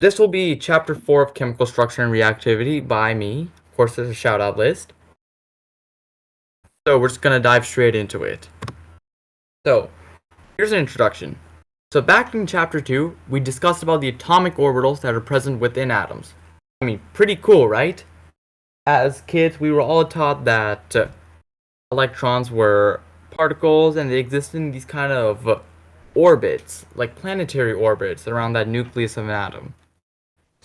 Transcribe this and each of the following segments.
This will be chapter 4 of chemical structure and reactivity by me. Of course, there's a shout out list. So we're just going to dive straight into it. So here's an introduction. So back in chapter 2, we discussed about the atomic orbitals that are present within atoms. I mean, pretty cool, right? As kids, we were all taught that electrons were particles and they exist in these kind of orbits, like planetary orbits around that nucleus of an atom.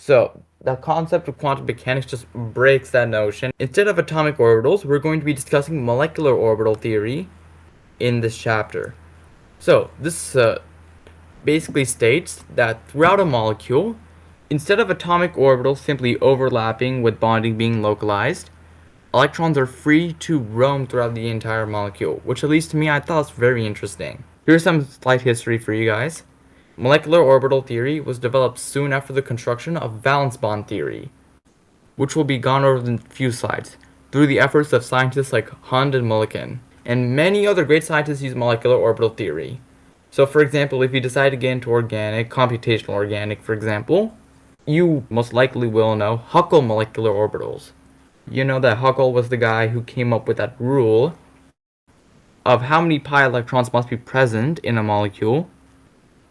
So the concept of quantum mechanics just breaks that notion. Instead of atomic orbitals, we're going to be discussing molecular orbital theory in this chapter. So this basically states that throughout a molecule, instead of atomic orbitals simply overlapping with bonding being localized, electrons are free to roam throughout the entire molecule, which at least to me I thought was very interesting. Here's some slight history for you guys. Molecular orbital theory was developed soon after the construction of valence bond theory, which will be gone over in a few slides, through the efforts of scientists like Hund and Millikan. And many other great scientists use molecular orbital theory. So for example, if you decide to get into organic, computational organic for example, you most likely will know Huckel molecular orbitals. You know that Huckel was the guy who came up with that rule of how many pi electrons must be present in a molecule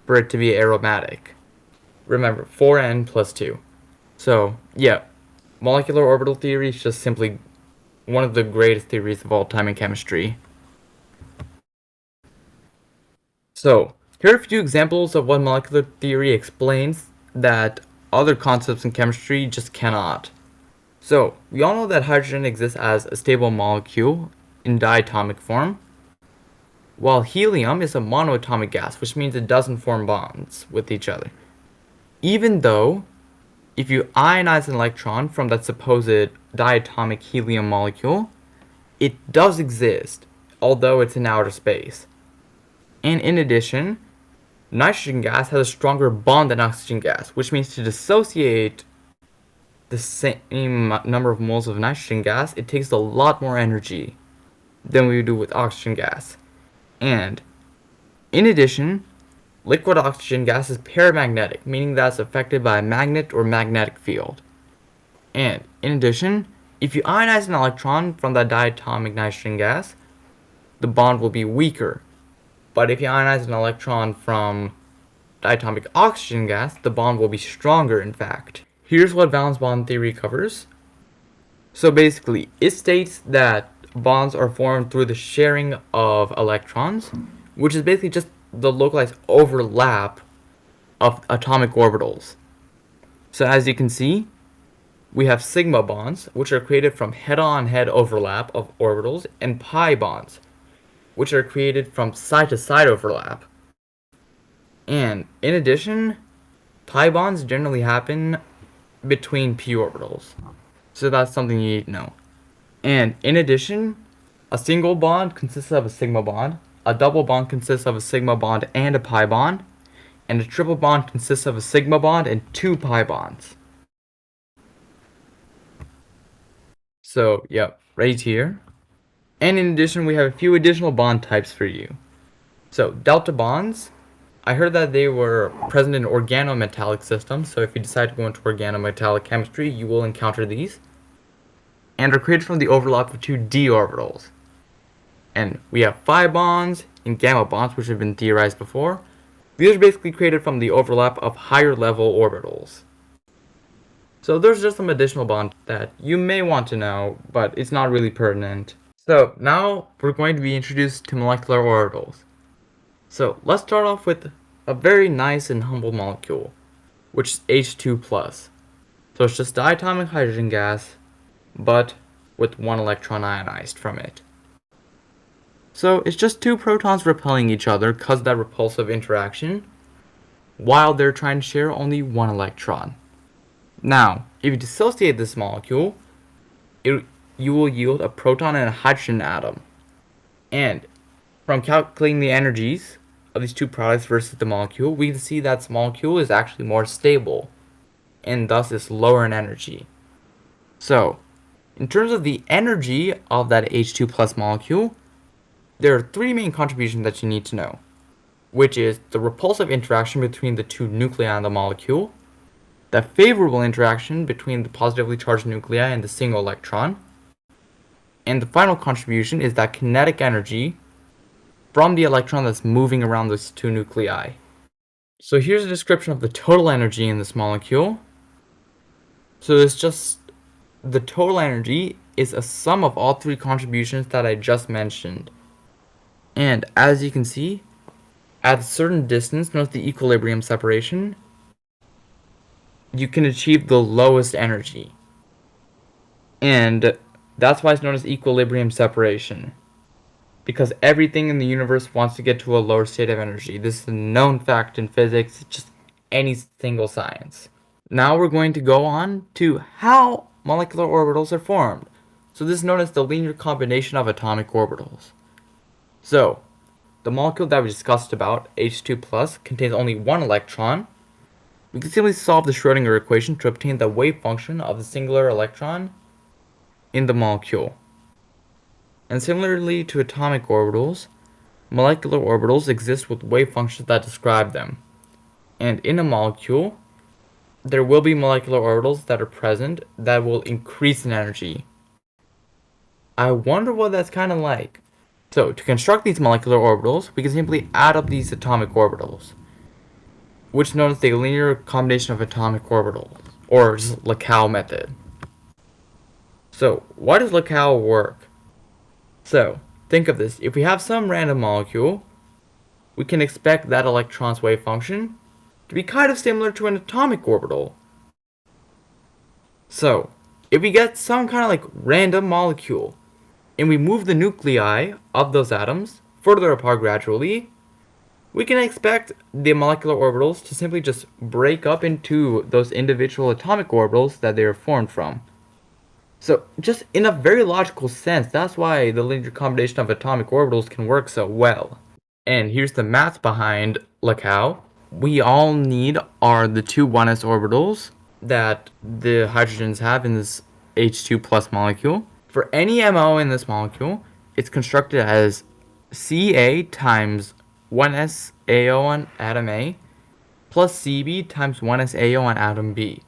for it to be aromatic. Remember, 4n plus 2. So, yeah, molecular orbital theory is just simply one of the greatest theories of all time in chemistry. So, here are a few examples of what molecular theory explains that other concepts in chemistry just cannot. So, we all know that hydrogen exists as a stable molecule in diatomic form, while helium is a monoatomic gas, which means it doesn't form bonds with each other. Even though, if you ionize an electron from that supposed diatomic helium molecule, it does exist, although it's in outer space. And in addition, nitrogen gas has a stronger bond than oxygen gas, which means to dissociate the same number of moles of nitrogen gas, it takes a lot more energy than we do with oxygen gas. And in addition, liquid oxygen gas is paramagnetic, meaning that it's affected by a magnet or magnetic field. And in addition, if you ionize an electron from that diatomic nitrogen gas, the bond will be weaker. But if you ionize an electron from diatomic oxygen gas, the bond will be stronger in fact. Here's what valence bond theory covers. So basically, it states that bonds are formed through the sharing of electrons, which is basically just the localized overlap of atomic orbitals. So as you can see, we have sigma bonds, which are created from head-on-head overlap of orbitals, and pi bonds, which are created from side-to-side overlap. And in addition, pi bonds generally happen between p orbitals. So that's something you need to know. And in addition, a single bond consists of a sigma bond, a double bond consists of a sigma bond and a pi bond, and a triple bond consists of a sigma bond and two pi bonds. So, yep, right here. And in addition, we have a few additional bond types for you. So, delta bonds, I heard that they were present in organometallic systems, so if you decide to go into organometallic chemistry, you will encounter these, and are created from the overlap of two d orbitals. And we have phi bonds and gamma bonds, which have been theorized before. These are basically created from the overlap of higher level orbitals. So there's just some additional bonds that you may want to know, but it's not really pertinent. So now we're going to be introduced to molecular orbitals. So let's start off with a very nice and humble molecule, which is H2+. So it's just diatomic hydrogen gas, but with one electron ionized from it. So it's just two protons repelling each other because of that repulsive interaction, while they're trying to share only one electron. Now, if you dissociate this molecule, you will yield a proton and a hydrogen atom. And from calculating the energies of these two products versus the molecule, we can see that this molecule is actually more stable, and thus is lower in energy. So, in terms of the energy of that H2+ molecule, there are three main contributions that you need to know, which is the repulsive interaction between the two nuclei on the molecule, the favorable interaction between the positively charged nuclei and the single electron. And the final contribution is that kinetic energy from the electron that's moving around those two nuclei. So here's a description of the total energy in this molecule. So it's just the total energy is a sum of all three contributions that I just mentioned. And as you can see, at a certain distance, note the equilibrium separation, you can achieve the lowest energy. And that's why it's known as equilibrium separation. Because everything in the universe wants to get to a lower state of energy. This is a known fact in physics, just any single science. Now we're going to go on to how molecular orbitals are formed. So this is known as the linear combination of atomic orbitals. So, the molecule that we discussed about, H2+, contains only one electron. We can simply solve the Schrödinger equation to obtain the wave function of the singular electron in the molecule. And similarly to atomic orbitals, molecular orbitals exist with wave functions that describe them. And in a molecule, there will be molecular orbitals that are present that will increase in energy. I wonder what that's kind of like. So, to construct these molecular orbitals, we can simply add up these atomic orbitals, which is known as the linear combination of atomic orbitals, or just LeCal method. So, why does LeCal work? So, think of this. If we have some random molecule, we can expect that electron's wave function to be kind of similar to an atomic orbital. So, if we get some kind of like random molecule, and we move the nuclei of those atoms further apart gradually, we can expect the molecular orbitals to simply just break up into those individual atomic orbitals that they are formed from. So, just in a very logical sense, that's why the linear combination of atomic orbitals can work so well. And here's the math behind LeCal. We all need are the two 1s orbitals that the hydrogens have in this H2 plus molecule. For any MO in this molecule, it's constructed as Ca times 1s AO on atom A plus Cb times 1s AO on atom B.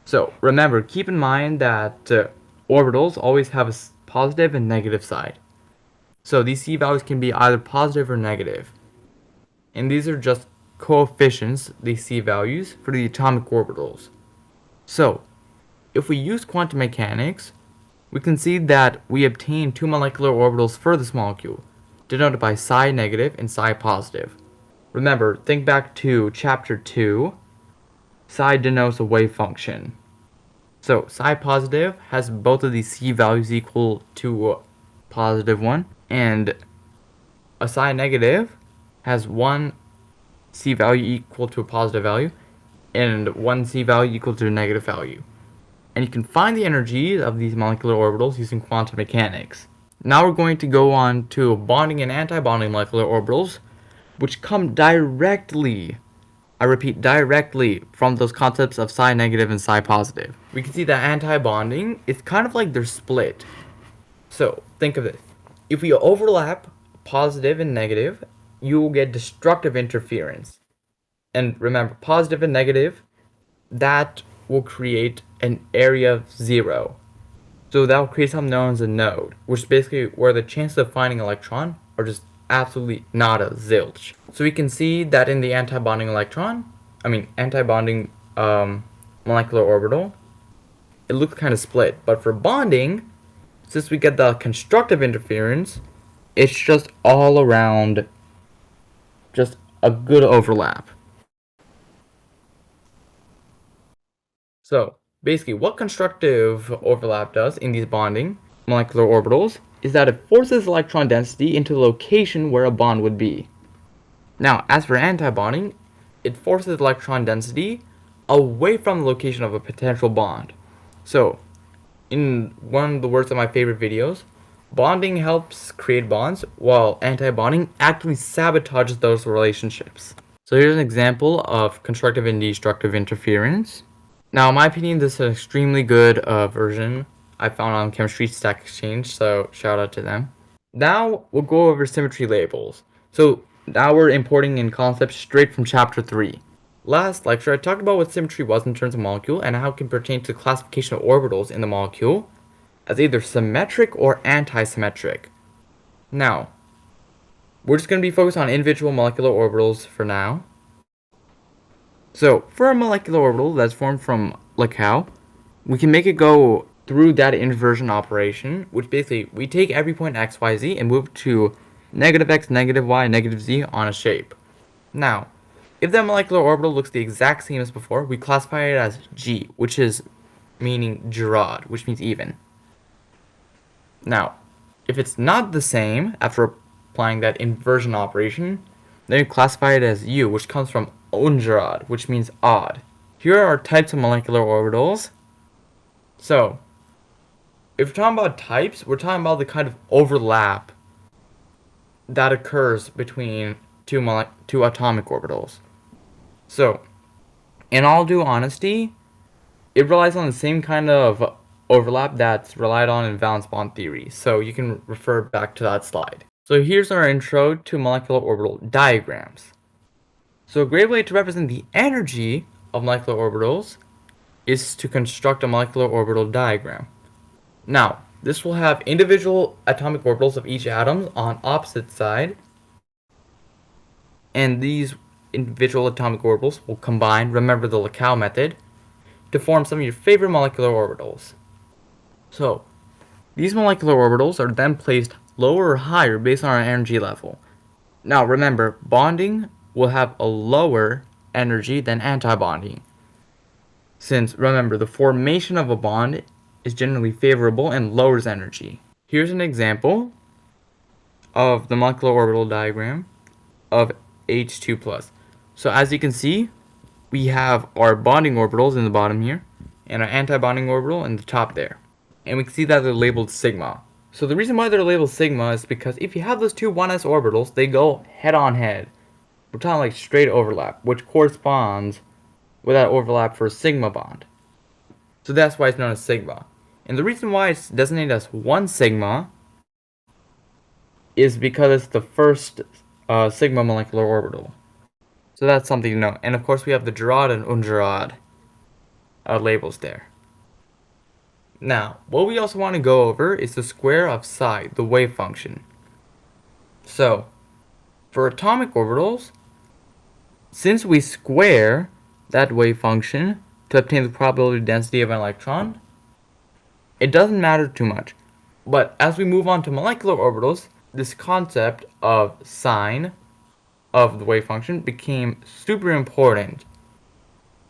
So remember, keep in mind that orbitals always have a positive and negative side. So these C values can be either positive or negative. And these are just coefficients, these C values, for the atomic orbitals. So, if we use quantum mechanics, we can see that we obtain two molecular orbitals for this molecule, denoted by psi negative and psi positive. Remember, think back to chapter 2, psi denotes a wave function. So, psi positive has both of these C values equal to positive 1, and a psi negative has one C value equal to a positive value, and one C value equal to a negative value. And you can find the energies of these molecular orbitals using quantum mechanics. Now we're going to go on to bonding and anti-bonding molecular orbitals, which come directly, I repeat, directly from those concepts of psi negative and psi positive. We can see that anti-bonding is kind of like they're split. So, think of this. If we overlap positive and negative, you will get destructive interference. And remember, positive and negative, that will create an area of 0. So that will create something known as a node, which is basically where the chances of finding an electron are just absolutely not a zilch. So we can see that in the anti-bonding molecular orbital, it looks kind of split. But for bonding, since we get the constructive interference, it's just all around just a good overlap. So, basically, what constructive overlap does in these bonding molecular orbitals is that it forces electron density into the location where a bond would be. Now, as for antibonding, it forces electron density away from the location of a potential bond. So, in one of the words of my favorite videos, bonding helps create bonds, while antibonding actively sabotages those relationships. So here's an example of constructive and destructive interference. Now, in my opinion, this is an extremely good version I found on Chemistry Stack Exchange, so shout out to them. Now, we'll go over symmetry labels. So now we're importing in concepts straight from chapter 3. Last lecture, I talked about what symmetry was in terms of molecule and how it can pertain to the classification of orbitals in the molecule as either symmetric or anti-symmetric. Now, we're just going to be focused on individual molecular orbitals for now. So, for a molecular orbital that's formed from LeCau, we can make it go through that inversion operation, which basically we take every point x, y, z and move to negative x, negative y, negative z on a shape. Now, if that molecular orbital looks the exact same as before, we classify it as G, which is meaning Girard, which means even. Now, if it's not the same after applying that inversion operation, then you classify it as U, which comes from ungerade, which means odd. Here are types of molecular orbitals. So, if we're talking about types, we're talking about the kind of overlap that occurs between two atomic orbitals. So, in all due honesty, it relies on the same kind of overlap that's relied on in valence bond theory, so you can refer back to that slide. So here's our intro to molecular orbital diagrams. So a great way to represent the energy of molecular orbitals is to construct a molecular orbital diagram. Now, this will have individual atomic orbitals of each atom on opposite side, and these individual atomic orbitals will combine, remember the LeCau method, to form some of your favorite molecular orbitals. So, these molecular orbitals are then placed lower or higher based on our energy level. Now remember, bonding will have a lower energy than antibonding, since remember the formation of a bond is generally favorable and lowers energy. Here's an example of the molecular orbital diagram of H2+. So as you can see, we have our bonding orbitals in the bottom here, and our antibonding orbital in the top there. And we can see that they're labeled sigma. So the reason why they're labeled sigma is because if you have those two 1s orbitals, they go head on head. We're talking like straight overlap, which corresponds with that overlap for a sigma bond. So that's why it's known as sigma. And the reason why it's designated as 1 sigma is because it's the first sigma molecular orbital. So that's something to know. And of course we have the Girard and ungerade labels there. Now, what we also want to go over is the square of psi, the wave function. So, for atomic orbitals, since we square that wave function to obtain the probability density of an electron, it doesn't matter too much. But as we move on to molecular orbitals, this concept of sign of the wave function became super important,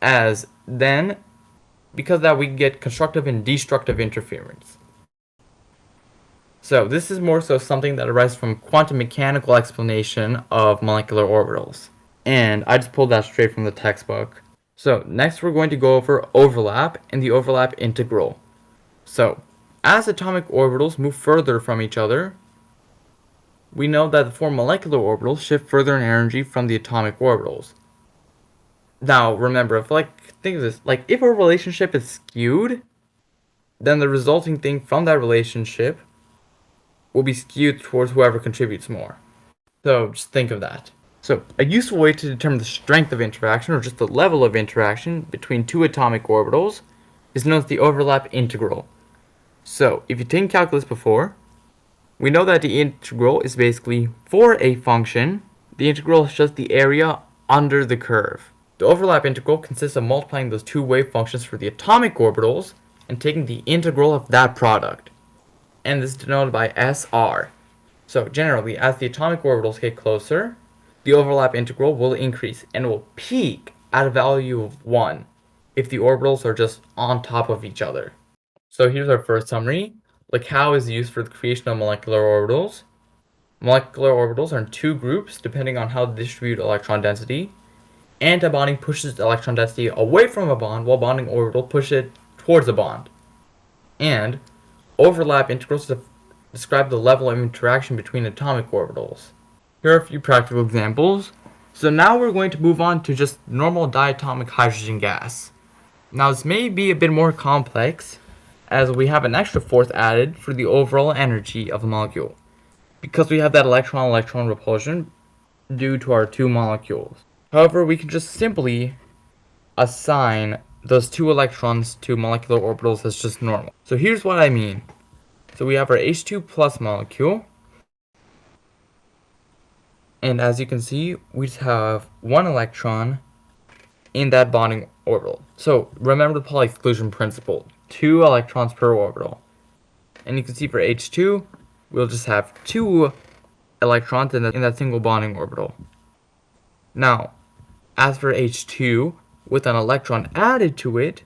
as then because that we get constructive and destructive interference. So this is more so something that arises from quantum mechanical explanation of molecular orbitals. And I just pulled that straight from the textbook. So next we're going to go over overlap and the overlap integral. So as atomic orbitals move further from each other, we know that the four molecular orbitals shift further in energy from the atomic orbitals. Now remember, if think of this, if a relationship is skewed, then the resulting thing from that relationship will be skewed towards whoever contributes more. So just think of that. So a useful way to determine the strength of interaction, or just the level of interaction between two atomic orbitals, is known as the overlap integral. So if you've taken calculus before, we know that the integral is basically, for a function, the integral is just the area under the curve. The overlap integral consists of multiplying those two wave functions for the atomic orbitals and taking the integral of that product. And this is denoted by SR. So generally, as the atomic orbitals get closer, the overlap integral will increase and will peak at a value of 1 if the orbitals are just on top of each other. So here's our first summary. LeCau is used for the creation of molecular orbitals. Molecular orbitals are in two groups depending on how they distribute electron density. Antibonding pushes the electron density away from a bond, while bonding orbital pushes it towards a bond. And overlap integrals describe the level of interaction between atomic orbitals. Here are a few practical examples. So now we're going to move on to just normal diatomic hydrogen gas. Now this may be a bit more complex, as we have an extra force added for the overall energy of the molecule, because we have that electron-electron repulsion due to our two molecules. However, we can just simply assign those 2 electrons to molecular orbitals as just normal. So here's what I mean. So we have our H2 plus molecule, and as you can see, we just have 1 electron in that bonding orbital. So remember the Pauli exclusion principle, 2 electrons per orbital. And you can see for H2, we'll just have 2 electrons in that single bonding orbital. Now, as for H2, with an electron added to it,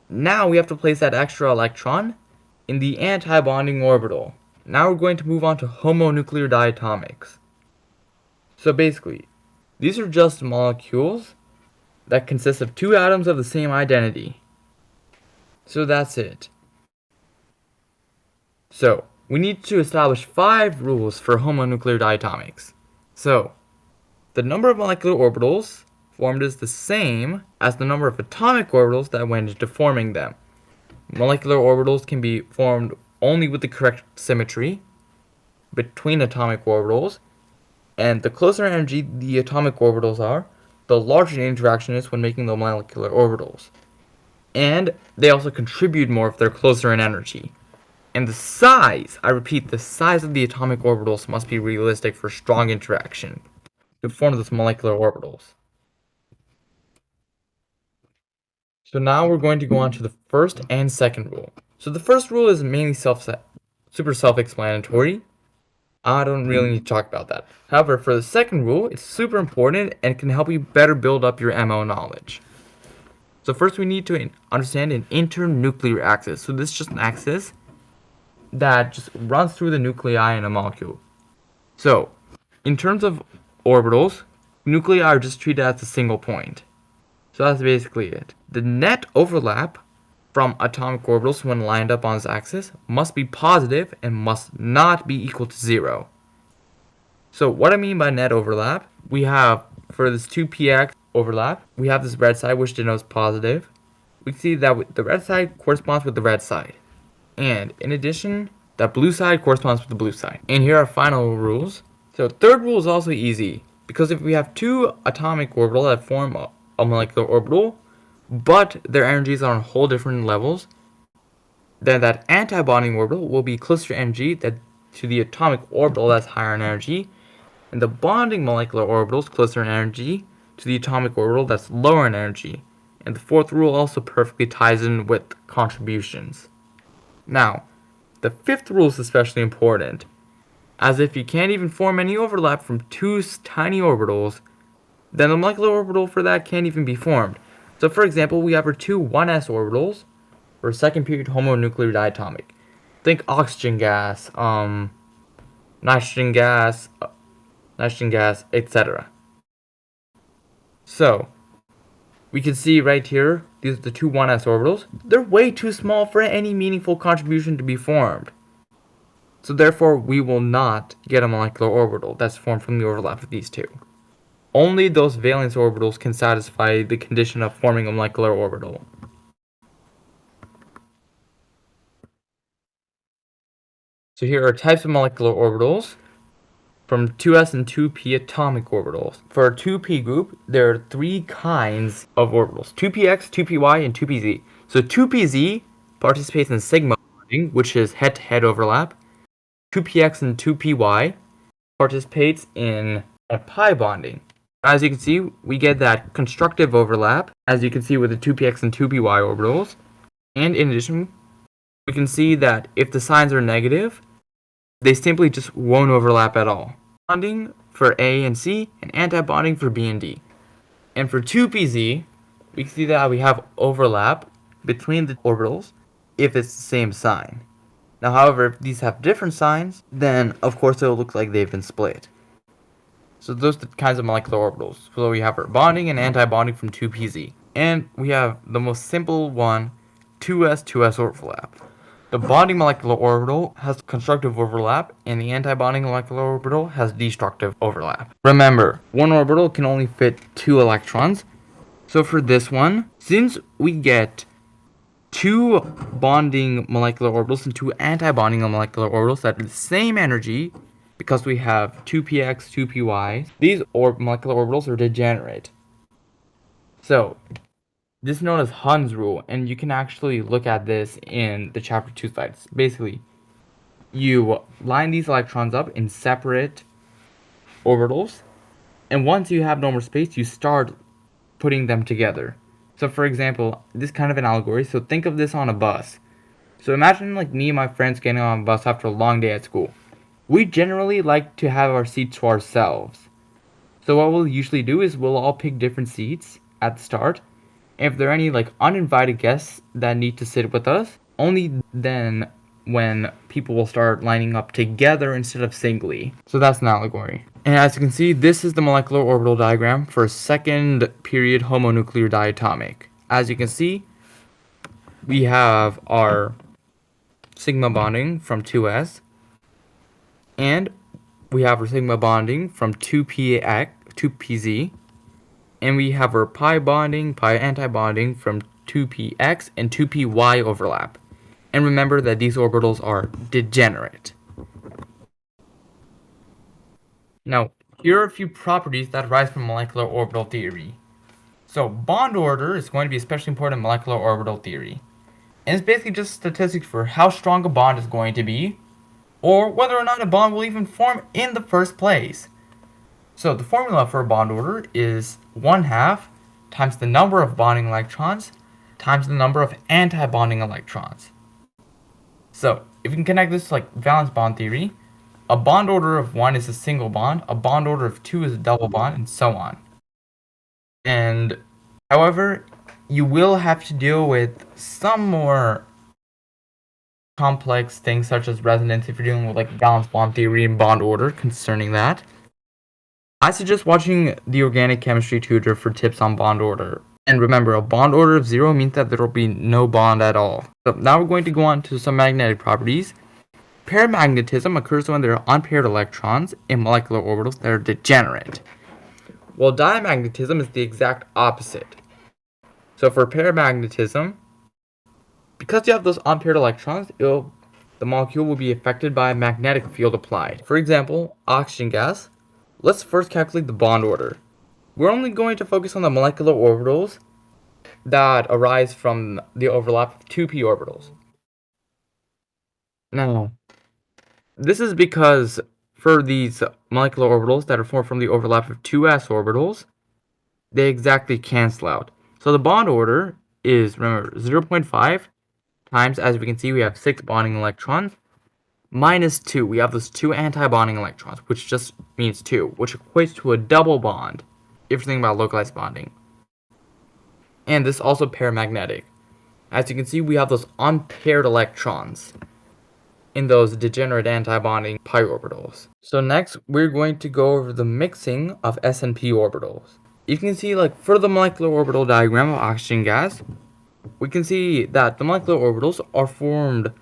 now we have to place that extra electron in the anti-bonding orbital. Now we're going to move on to homonuclear diatomics. So basically, these are just molecules that consist of 2 atoms of the same identity. So that's it. So, we need to establish 5 rules for homonuclear diatomics. So, the number of molecular orbitals formed is the same as the number of atomic orbitals that went into forming them. Molecular orbitals can be formed only with the correct symmetry between atomic orbitals, and the closer energy the atomic orbitals are, the larger the interaction is when making the molecular orbitals. And they also contribute more if they're closer in energy. And the size, I repeat, the size of the atomic orbitals must be realistic for strong interaction to form those molecular orbitals. So now we're going to go on to the first and second rule. So the first rule is mainly super self-explanatory. I don't really need to talk about that. However, for the second rule, it's super important and can help you better build up your MO knowledge. So first we need to understand an internuclear axis. So this is just an axis that just runs through the nuclei in a molecule. So, in terms of orbitals, nuclei are just treated as a single point. So that's basically it. The net overlap from atomic orbitals when lined up on this axis must be positive and must not be equal to 0. So what I mean by net overlap, we have, for this 2px overlap, we have this red side which denotes positive. We can see that the red side corresponds with the red side. And in addition, that blue side corresponds with the blue side. And here are final rules. So third rule is also easy, because if we have 2 atomic orbitals that form a molecular orbital, but their energies are on whole different levels, then that anti-bonding orbital will be closer in energy to the atomic orbital that's higher in energy, and the bonding molecular orbital is closer in energy to the atomic orbital that's lower in energy. And the fourth rule also perfectly ties in with contributions. Now, the fifth rule is especially important, as if you can't even form any overlap from 2 tiny orbitals, then the molecular orbital for that can't even be formed. So for example, we have our 2 1s orbitals for second period homonuclear diatomic. Think oxygen gas, nitrogen gas, etc. So, we can see right here, these are the 2 1s orbitals. They're way too small for any meaningful contribution to be formed. So therefore, we will not get a molecular orbital that's formed from the overlap of these 2. Only those valence orbitals can satisfy the condition of forming a molecular orbital. So here are types of molecular orbitals from 2s and 2p atomic orbitals. For our 2p group, there are 3 kinds of orbitals: 2px, 2py, and 2pz. So 2pz participates in sigma bonding, which is head-to-head overlap. 2px and 2py participates in a pi bonding. As you can see, we get that constructive overlap, as you can see with the 2px and 2py orbitals. And in addition, we can see that if the signs are negative, they simply just won't overlap at all. Bonding for A and C, and anti-bonding for B and D. And for 2pz, we can see that we have overlap between the orbitals if it's the same sign. Now, however, if these have different signs, then of course it will look like they've been split. So those are the kinds of molecular orbitals. So we have our bonding and anti-bonding from 2pz. And we have the most simple one, 2s overlap. The bonding molecular orbital has constructive overlap, and the anti-bonding molecular orbital has destructive overlap. Remember, one orbital can only fit 2 electrons. So for this one, since we get 2 bonding molecular orbitals and 2 anti-bonding molecular orbitals that have the same energy, because we have 2px, 2py, these molecular orbitals are degenerate. So, This is known as Hund's rule, and you can actually look at this in the chapter 2 slides. Basically, you line these electrons up in separate orbitals, and once you have no more space, you start putting them together. So for example, this kind of an allegory, so think of this on a bus. So imagine like me and my friends getting on a bus after a long day at school. We generally like to have our seats to ourselves. So what we'll usually do is we'll all pick different seats at the start. And if there are any like uninvited guests that need to sit with us, only then when people will start lining up together instead of singly. So that's an allegory. And as you can see, this is the molecular orbital diagram for a second period homonuclear diatomic. As you can see, we have our sigma bonding from 2s, and we have our sigma bonding from 2pz, and we have our pi bonding, pi antibonding from 2px and 2py overlap. And remember that these orbitals are degenerate. Now, here are a few properties that arise from molecular orbital theory. So, bond order is going to be especially important in molecular orbital theory. And it's basically just statistics for how strong a bond is going to be, or whether or not a bond will even form in the first place. So the formula for a bond order is 1/2 times the number of bonding electrons times the number of anti-bonding electrons. So if you can connect this to like valence bond theory, a bond order of 1 is a single bond, a bond order of 2 is a double bond, and so on. And however, you will have to deal with some more complex things such as resonance if you're dealing with like valence bond theory and bond order concerning that. I suggest watching the organic chemistry tutor for tips on bond order. And remember, a bond order of 0 means that there will be no bond at all. So now we're going to go on to some magnetic properties. Paramagnetism occurs when there are unpaired electrons in molecular orbitals that are degenerate, while diamagnetism is the exact opposite. So for paramagnetism, because you have those unpaired electrons, the molecule will be affected by a magnetic field applied. For example, oxygen gas. Let's first calculate the bond order. We're only going to focus on the molecular orbitals that arise from the overlap of 2p orbitals. Now, this is because for these molecular orbitals that are formed from the overlap of 2s orbitals, they exactly cancel out. So the bond order is, remember, 0.5 times, as we can see, we have 6 bonding electrons, minus 2. We have those 2 anti-bonding electrons, which just means 2, which equates to a double bond if you're thinking about localized bonding. And this is also paramagnetic. As you can see, we have those unpaired electrons in those degenerate anti-bonding pi orbitals. So next, we're going to go over the mixing of s and p orbitals. You can see, like, for the molecular orbital diagram of oxygen gas, we can see that the molecular orbitals are formed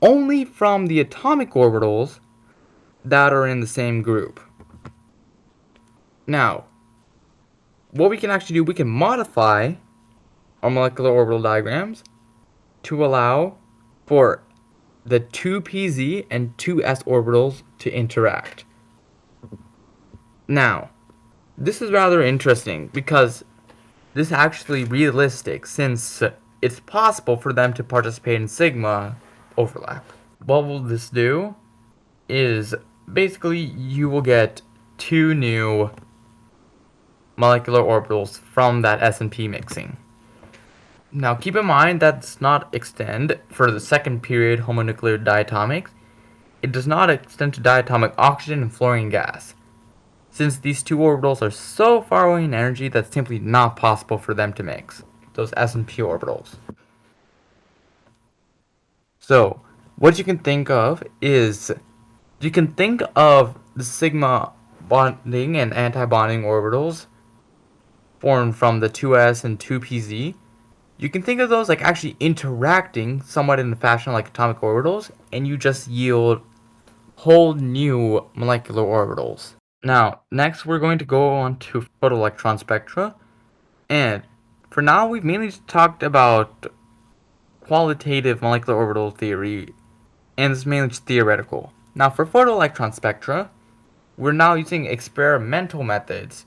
only from the atomic orbitals that are in the same group. Now, what we can actually do, we can modify our molecular orbital diagrams to allow for the 2pz and 2s orbitals to interact. Now, this is rather interesting because this is actually realistic since it's possible for them to participate in sigma overlap. What will this do is basically you will get 2 new molecular orbitals from that s and p mixing. Now keep in mind that does not extend for the second period homonuclear diatomics. It does not extend to diatomic oxygen and fluorine gas, since these 2 orbitals are so far away in energy that it's simply not possible for them to mix, those s and p orbitals. So what you can think of is, you can think of the sigma bonding and anti-bonding orbitals formed from the 2s and 2pz. You can think of those like actually interacting somewhat in the fashion like atomic orbitals, and you just yield whole new molecular orbitals. Now, next we're going to go on to photoelectron spectra, and for now we've mainly talked about qualitative molecular orbital theory, and it's mainly just theoretical. Now for photoelectron spectra, we're now using experimental methods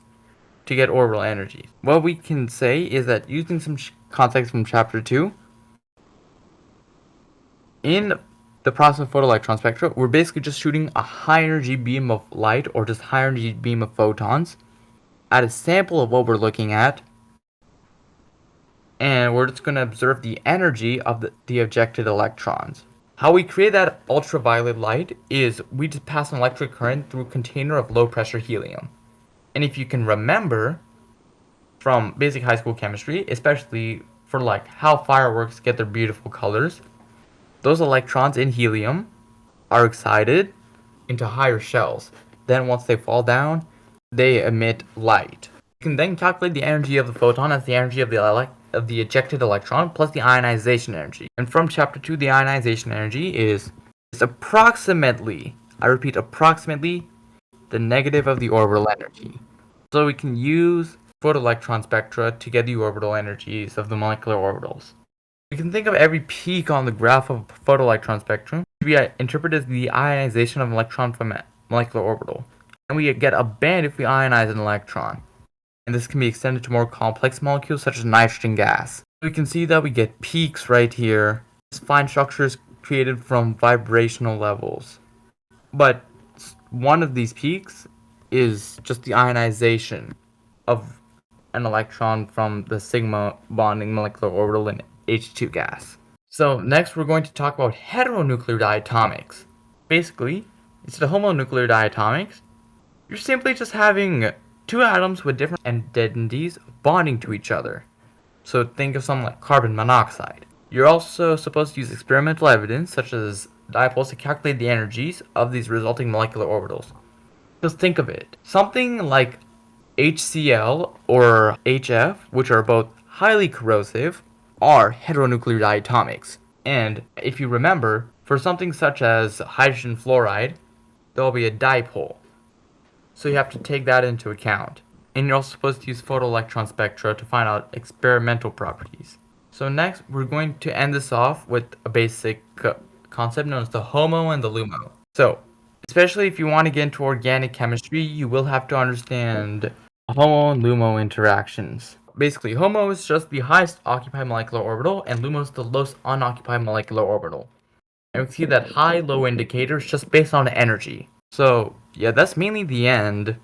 to get orbital energy. What we can say is that using some context from chapter 2, in the process of photoelectron spectra, we're basically just shooting a high energy beam of light or just high energy beam of photons at a sample of what we're looking at, and we're just going to observe the energy of the ejected electrons. How we create that ultraviolet light is we just pass an electric current through a container of low pressure helium. And if you can remember from basic high school chemistry, especially for like how fireworks get their beautiful colors, those electrons in helium are excited into higher shells. Then once they fall down, they emit light. You can then calculate the energy of the photon as the energy of the ejected electron plus the ionization energy. And from chapter 2, the ionization energy is approximately, I repeat, approximately the negative of the orbital energy. So we can use photoelectron spectra to get the orbital energies of the molecular orbitals. We can think of every peak on the graph of photoelectron spectrum to be interpreted as the ionization of an electron from a molecular orbital. And we get a band if we ionize an electron. And this can be extended to more complex molecules such as nitrogen gas. We can see that we get peaks right here. This fine structure is created from vibrational levels. But one of these peaks is just the ionization of an electron from the sigma bonding molecular orbital in H2 gas. So next we're going to talk about heteronuclear diatomics. Basically, instead of homonuclear diatomics, you're simply just having two atoms with different identities bonding to each other. So think of something like carbon monoxide. You're also supposed to use experimental evidence, such as dipoles, to calculate the energies of these resulting molecular orbitals. Just think of it. Something like HCl or HF, which are both highly corrosive, are heteronuclear diatomics. And if you remember, for something such as hydrogen fluoride, there will be a dipole. So you have to take that into account. And you're also supposed to use photoelectron spectra to find out experimental properties. So next, we're going to end this off with a basic concept known as the HOMO and the LUMO. So, especially if you want to get into organic chemistry, you will have to understand HOMO and LUMO interactions. Basically, HOMO is just the highest occupied molecular orbital, and LUMO is the lowest unoccupied molecular orbital. And we can see that high-low indicator is just based on energy. So, yeah, that's mainly the end.